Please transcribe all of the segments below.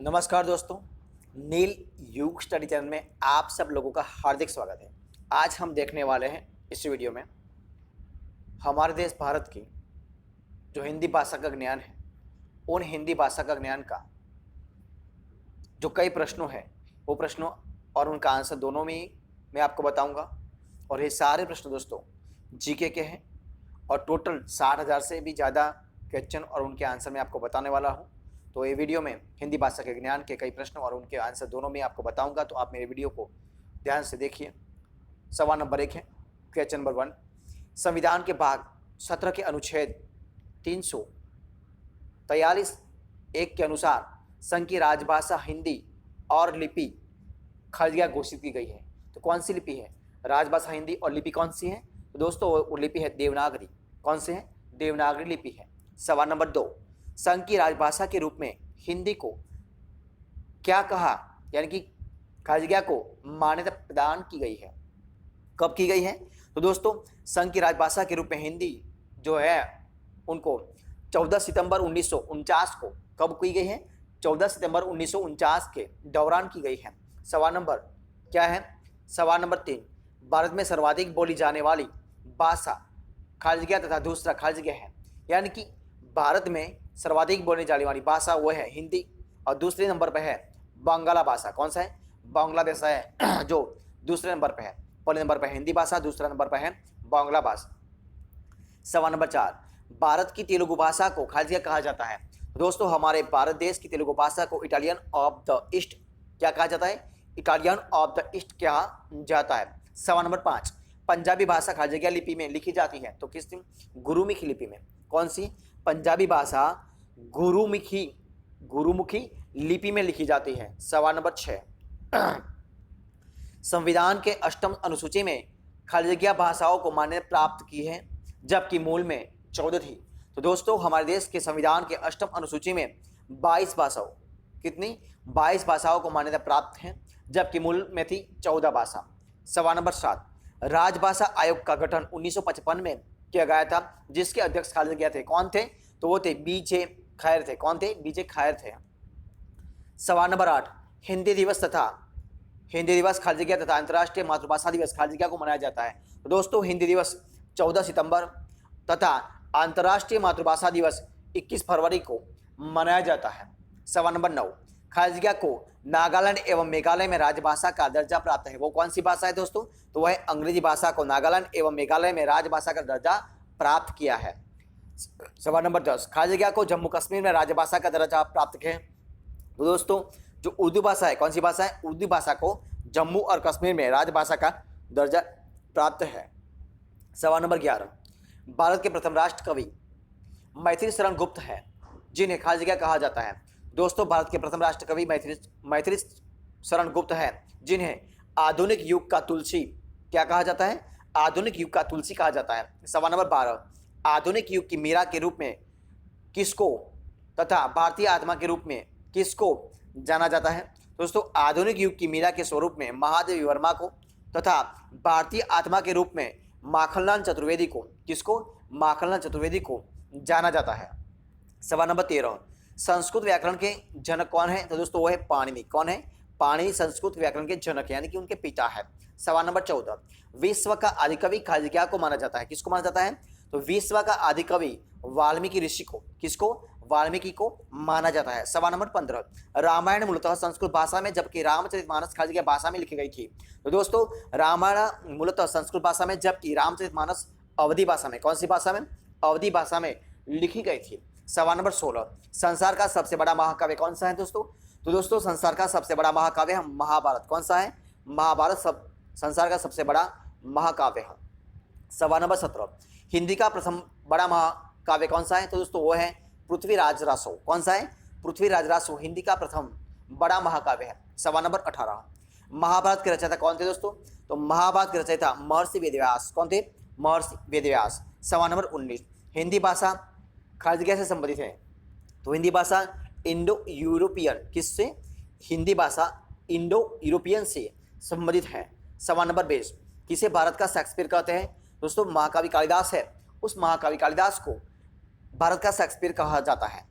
नमस्कार दोस्तों, नील युग स्टडी चैनल में आप सब लोगों का हार्दिक स्वागत है। आज हम देखने वाले हैं इस वीडियो में हमारे देश भारत की जो हिंदी भाषा का ज्ञान है, उन हिंदी भाषा का ज्ञान का जो कई प्रश्नों हैं, वो प्रश्नों और उनका आंसर दोनों में ही मैं आपको बताऊंगा। और ये सारे प्रश्न दोस्तों जीके के हैं और टोटल 60,000 से भी ज़्यादा क्वेश्चन और उनके आंसर मैं आपको बताने वाला हूँ। तो ये वीडियो में हिंदी भाषा के ज्ञान के कई प्रश्न और उनके आंसर दोनों में आपको बताऊंगा, तो आप मेरे वीडियो को ध्यान से देखिए। सवाल नंबर 1 है, क्वेश्चन नंबर 1, संविधान के भाग 17 के अनुच्छेद 343(1) के अनुसार संघ की राजभाषा हिंदी और लिपि खारजिया घोषित की गई है। तो कौन सी लिपि है? राजभाषा हिंदी और लिपि कौन सी है? तो दोस्तों वो लिपि है देवनागरी। कौन से है? देवनागरी लिपि है। सवाल नंबर 2, संघ की राजभाषा के रूप में हिंदी को क्या कहा, यानी कि खारजिया को मान्यता प्रदान की गई है? कब की गई है? तो दोस्तों संघ की राजभाषा के रूप में हिंदी जो है उनको 14 सितंबर 1949 को कब की गई है? 14 सितंबर 1949 के दौरान की गई है। सवाल नंबर क्या है? सवाल नंबर 3, भारत में सर्वाधिक बोली जाने वाली भाषा खारजिया तथा दूसरा खारजिया है, यानी कि भारत में सर्वाधिक बोली जाने वाली भाषा वो है हिंदी और दूसरे नंबर पर है बांग्ला भाषा। कौन सा है? बांग्लादेश है जो दूसरे नंबर पर है। पहले नंबर पर हिंदी भाषा, दूसरा नंबर पर है बांग्ला भाषा। सवाल नंबर 4, भारत की तेलुगु भाषा को खारजिया कहा जाता है। दोस्तों हमारे भारत देश की तेलुगु भाषा को इटालियन ऑफ द ईस्ट क्या कहा जाता है? इटालियन ऑफ द ईस्ट कहा जाता है। सवाल नंबर 5, पंजाबी भाषा खारजिया लिपि में लिखी जाती है, तो किस गुरुमुखी लिपि में? कौन सी? पंजाबी भाषा गुरुमुखी लिपि में लिखी जाती है। सवाल नंबर 6, संविधान के 8वीं अनुसूची में खारजिया भाषाओं को मान्यता प्राप्त की है, जबकि मूल में 14 थी। तो दोस्तों हमारे देश के संविधान के 8वीं अनुसूची में 22 भाषाओं, कितनी? 22 भाषाओं को मान्यता प्राप्त है, जबकि मूल में थी 14 भाषा। सवाल नंबर 7, राजभाषा आयोग का गठन 1955 में किया गया था, जिसके अध्यक्ष खारजिया थे। कौन थे? तो वो थे बीजे खैर थे। कौन थे? बीजे खैर थे। सवाल नंबर 8, हिंदी दिवस खारजिया तथा अंतर्राष्ट्रीय मातृभाषा दिवस खारजिया को मनाया जाता है। तो दोस्तों हिंदी दिवस 14 सितंबर तथा अंतर्राष्ट्रीय मातृभाषा दिवस 21 फरवरी को मनाया जाता है। सवाल नंबर 9, खारजिया को नागालैंड एवं मेघालय में राजभाषा का दर्जा प्राप्त है। वो कौन सी भाषा है दोस्तों? तो वह अंग्रेजी भाषा को नागालैंड एवं मेघालय में राजभाषा का दर्जा प्राप्त किया है। सवाल नंबर 10, खारजिया को जम्मू कश्मीर में राजभाषा का दर्जा प्राप्त किया है। तो दोस्तों जो उर्दू भाषा है, कौन सी भाषा है? उर्दू भाषा को जम्मू और कश्मीर में राजभाषा का दर्जा प्राप्त है। सवाल नंबर 11, भारत के प्रथम राष्ट्र कवि मैथिली शरण गुप्त हैं, जिन्हें खारजिया कहा जाता है। दोस्तों भारत के प्रथम राष्ट्र कवि मैथिली शरण गुप्त हैं, जिन्हें आधुनिक युग का तुलसी क्या कहा जाता है? आधुनिक युग का तुलसी कहा जाता है। सवाल नंबर 12, आधुनिक युग की मीरा के रूप में किसको तथा भारतीय आत्मा के रूप में किसको जाना जाता है? दोस्तों आधुनिक युग की मीरा के स्वरूप में महादेवी वर्मा को तथा भारतीय आत्मा के रूप में माखनलाल चतुर्वेदी को, किसको? माखनलाल चतुर्वेदी को जाना जाता है। सवाल नंबर 13, संस्कृत व्याकरण के जनक कौन है? तो दोस्तों वो है पाणिनि। कौन है? पाणिनि संस्कृत व्याकरण के जनक यानी कि उनके पिता है। सवाल नंबर 14, विश्व का आदिकवि खारजिया को माना जाता है। किसको माना जाता है? तो विश्व का आदिकवि वाल्मीकि ऋषि को, किसको? वाल्मीकि को माना जाता है। सवाल नंबर 15, रामायण मूलतः संस्कृत भाषा में जबकि रामचरितमानस खारजिया भाषा में लिखी गई थी। तो दोस्तों रामायण मूलतः संस्कृत भाषा में जबकि रामचरितमानस अवधी भाषा में, कौन सी भाषा में? अवधी भाषा में लिखी गई थी। सवाल नंबर 16, संसार का सबसे बड़ा महाकाव्य कौन सा है दोस्तों? तो दोस्तों संसार का सबसे बड़ा महाकाव्य है महाभारत। कौन सा है? महाभारत संसार का सबसे बड़ा महाकाव्य है। सवाल नंबर 17, हिंदी का प्रथम बड़ा महाकाव्य कौन सा है? तो दोस्तों वो है पृथ्वीराज रासो। कौन सा है? पृथ्वीराज रासो हिंदी का प्रथम बड़ा महाकाव्य है। सवाल नंबर 18, महाभारत के रचयिता कौन थे दोस्तों? तो महाभारत के रचयिता महर्षि वेदव्यास। कौन थे? महर्षि वेदव्यास। सवाल नंबर 19, हिंदी भाषा खारजिया से संबंधित है। तो हिंदी भाषा इंडो यूरोपियन, किससे? हिंदी भाषा इंडो यूरोपियन से संबंधित है। सवाल नंबर 20, किसे भारत का शेक्सपियर कहते हैं? दोस्तों महाकवि कालिदास है, उस महाकवि कालिदास को भारत का शेक्सपियर कहा जाता है।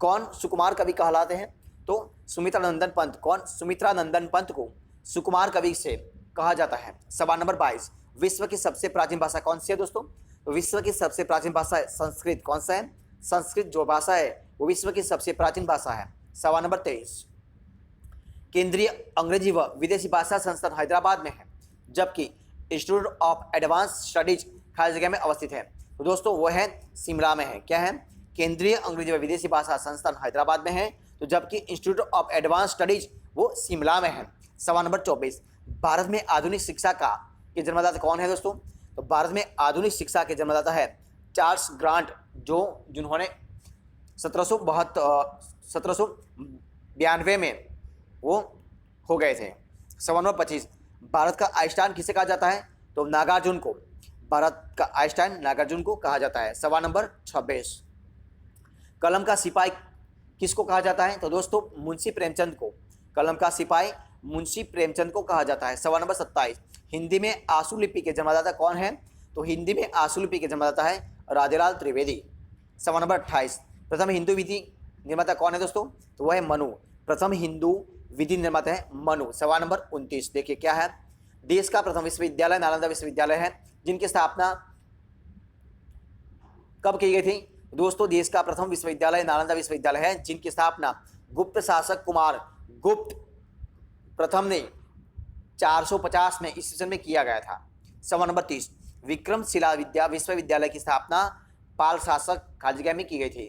कौन सुकुमार कवि कहलाते हैं? तो सुमित्रा नंदन पंत, कौन? सुमित्रा नंदन पंत को सुकुमार कवि से कहा जाता है। सवाल नंबर 22, विश्व की सबसे प्राचीन भाषा कौन सी है दोस्तों? तो विश्व की सबसे प्राचीन भाषा है संस्कृत। कौन सा है? संस्कृत जो भाषा है वो विश्व की सबसे प्राचीन भाषा है। सवाल नंबर 23, केंद्रीय अंग्रेजी व विदेशी भाषा संस्थान हैदराबाद में है, जबकि इंस्टीट्यूट ऑफ एडवांस स्टडीज खाली जगह में अवस्थित है। तो दोस्तों वो है शिमला में है। क्या है? केंद्रीय अंग्रेजी व विदेशी भाषा संस्थान हैदराबाद में है, तो जबकि इंस्टीट्यूट ऑफ एडवांस स्टडीज वो शिमला में है। सवाल नंबर 24, भारत में आधुनिक शिक्षा का के जन्मदाता कौन है दोस्तों? तो भारत में आधुनिक शिक्षा के जन्मदाता है चार्ल्स ग्रांट, जिन्होंने 1792 में वो हो गए थे। सवाल नंबर 25, भारत का आइंस्टाइन किसे कहा जाता है? तो नागार्जुन को। भारत का आइंस्टाइन नागार्जुन को कहा जाता है। सवाल नंबर 26, कलम का सिपाही किसको कहा जाता है? तो दोस्तों मुंशी प्रेमचंद को। कलम का सिपाही मुंशी प्रेमचंद को कहा जाता है। सवाल नंबर 27, हिंदी में आशु लिपि के जन्मदाता कौन है? तो हिंदी में आशु लिपि के जन्मदाता है राजेलाल त्रिवेदी। सवाल नंबर 28, प्रथम हिंदू विधि निर्माता कौन है दोस्तों? तो वह है मनु। प्रथम हिंदू विधि निर्माता है मनु। सवाल नंबर 29, देखिए क्या है? देश का प्रथम विश्वविद्यालय नालंदा विश्वविद्यालय है, जिनकी स्थापना कब की गई थी? दोस्तों देश का प्रथम विश्वविद्यालय नालंदा विश्वविद्यालय है, जिनकी स्थापना गुप्त शासक कुमार गुप्त प्रथम ने 450 में ईस्वी में किया गया था। सवाल नंबर 30, विक्रमशिला विश्वविद्यालय की स्थापना पाल शासक खाली जगह में की गई थी।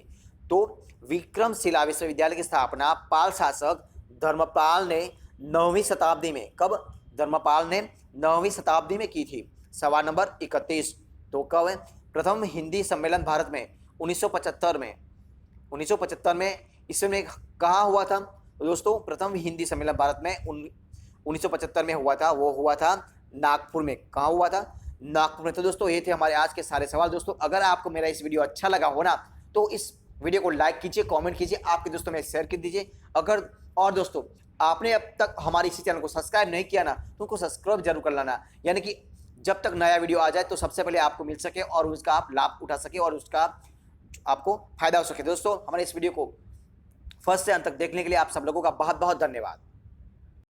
तो विक्रमशिला विश्वविद्यालय की स्थापना पाल शासक धर्मपाल ने 9वीं शताब्दी में, कब? धर्मपाल ने 9वीं शताब्दी में की थी। सवाल नंबर 31, तो कब है? प्रथम हिंदी सम्मेलन भारत में 1975 में ईस्वी में कहाँ हुआ था? तो दोस्तों प्रथम हिंदी सम्मेलन भारत में 1975 में हुआ था। वो हुआ था नागपुर में। कहाँ हुआ था? नागपुर में। तो दोस्तों ये थे हमारे आज के सारे सवाल। दोस्तों अगर आपको मेरा इस वीडियो अच्छा लगा हो ना, तो इस वीडियो को लाइक कीजिए, कमेंट कीजिए, आपके दोस्तों में शेयर कर दीजिए। अगर और दोस्तों आपने अब तक हमारे इसी चैनल को सब्सक्राइब नहीं किया ना, तो उनको सब्सक्राइब जरूर कर लेना, यानी कि जब तक नया वीडियो आ जाए तो सबसे पहले आपको मिल सके और उसका आप लाभ उठा सके और उसका आपको फायदा हो सके। दोस्तों हमारे इस वीडियो को फर्स्ट से अंत तक देखने के लिए आप सब लोगों का बहुत बहुत धन्यवाद।